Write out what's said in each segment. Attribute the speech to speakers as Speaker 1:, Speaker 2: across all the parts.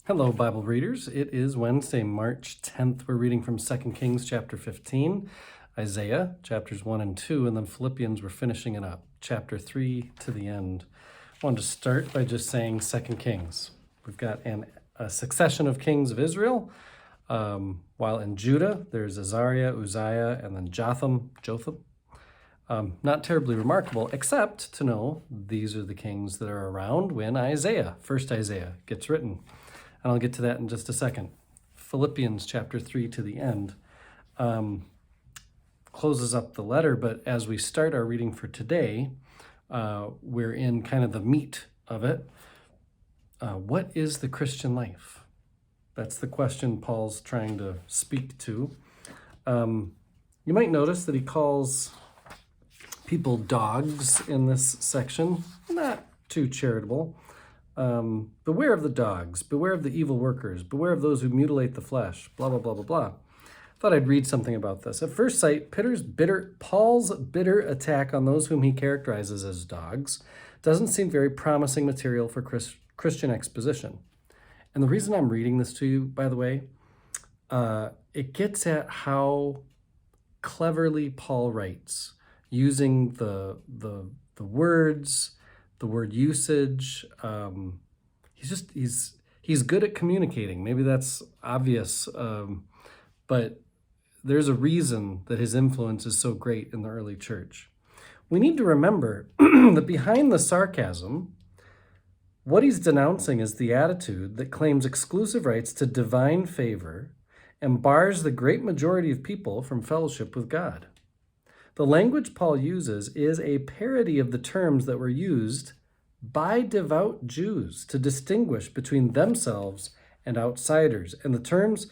Speaker 1: Hello, Bible readers. It is Wednesday, March 10th. We're reading from 2 Kings chapter 15, Isaiah chapters 1 and 2, and then Philippians, we're finishing it up, chapter 3 to the end. I wanted to start by just saying 2 Kings. We've got a succession of kings of Israel, while in Judah, there's Azariah, Uzziah, and then Jotham. Not terribly remarkable, except to know these are the kings that are around when first Isaiah, gets written. And I'll get to that in just a second. Philippians chapter 3 to the end closes up the letter, but as we start our reading for today, we're in kind of the meat of it. What is the Christian life? That's the question Paul's trying to speak to. You might notice that he calls people dogs in this section. Not too charitable. Beware of the dogs, beware of the evil workers, beware of those who mutilate the flesh, blah, blah, blah, blah, blah. Thought I'd read something about this. At first sight, Paul's bitter attack on those whom he characterizes as dogs doesn't seem very promising material for Christian exposition. And the reason I'm reading this to you, by the way, it gets at how cleverly Paul writes, using the words, the word usage. He's good at communicating. Maybe that's obvious, but there's a reason that his influence is so great in the early church. We need to remember that behind the sarcasm, what he's denouncing is the attitude that claims exclusive rights to divine favor and bars the great majority of people from fellowship with God. The language Paul uses is a parody of the terms that were used by devout Jews to distinguish between themselves and outsiders. And the terms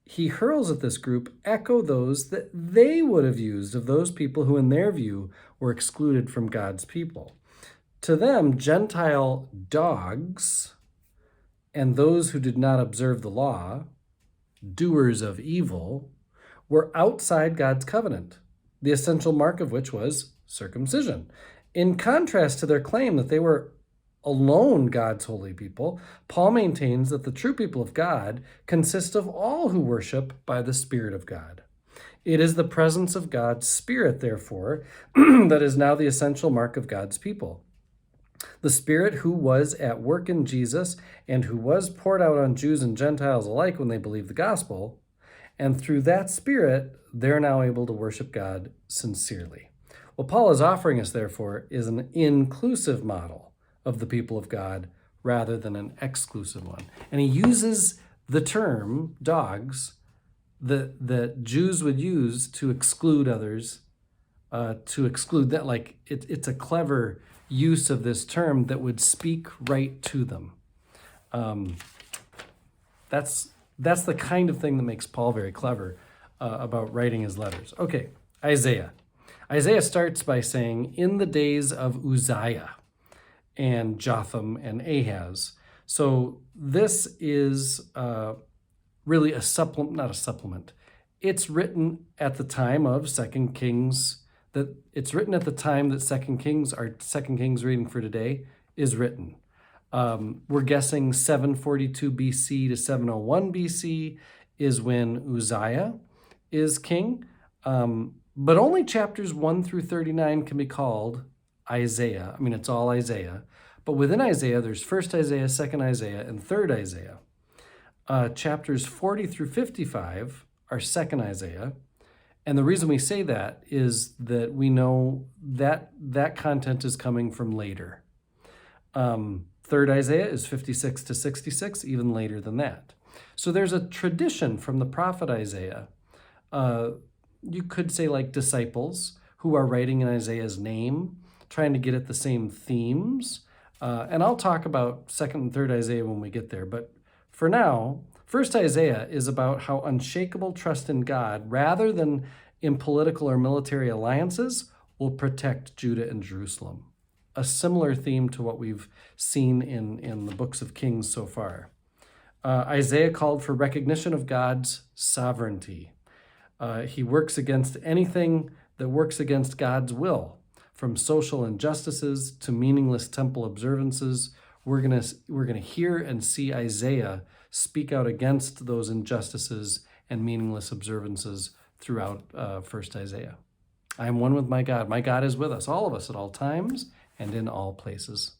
Speaker 1: he hurls at this group echo those that they would have used of those people who, in their view, were excluded from God's people. To them, Gentile dogs and those who did not observe the law, doers of evil, were outside God's covenant, the essential mark of which was circumcision. In contrast to their claim that they were alone God's holy people, Paul maintains that the true people of God consist of all who worship by the Spirit of God. It is the presence of God's Spirit, therefore, that is now the essential mark of God's people. The Spirit who was at work in Jesus and who was poured out on Jews and Gentiles alike when they believed the gospel, and through that Spirit, they're now able to worship God sincerely. What Paul is offering us, therefore, is an inclusive model of the people of God rather than an exclusive one. And he uses the term dogs that Jews would use to exclude others, to exclude that. Like it's a clever use of this term that would speak right to them. That's the kind of thing that makes Paul very clever about writing his letters. Okay, Isaiah. Isaiah starts by saying, in the days of Uzziah and Jotham and Ahaz. So this is really a supplement, not a supplement. It's written at the time of 2 Kings, it's written at the time that 2 Kings, our 2 Kings reading for today, is written. We're guessing 742 BC to 701 BC is when Uzziah is king. But only chapters 1 through 39 can be called Isaiah. I mean, it's all Isaiah. But within Isaiah, there's 1st Isaiah, 2nd Isaiah, and 3rd Isaiah. Chapters 40 through 55 are 2nd Isaiah. And the reason we say that is that we know that that content is coming from later. 3rd Isaiah is 56 to 66, even later than that. So there's a tradition from the prophet Isaiah. You could say like disciples who are writing in Isaiah's name, trying to get at the same themes. And I'll talk about 2nd and 3rd Isaiah when we get there. But for now, 1st Isaiah is about how unshakable trust in God, rather than in political or military alliances, will protect Judah and Jerusalem. A similar theme to what we've seen in the books of Kings so far. Isaiah called for recognition of God's sovereignty. He works against anything that works against God's will, from social injustices to meaningless temple observances, we're gonna hear and see Isaiah speak out against those injustices and meaningless observances throughout First Isaiah. I am one with my God. My God is with us, all of us, at all times and in all places.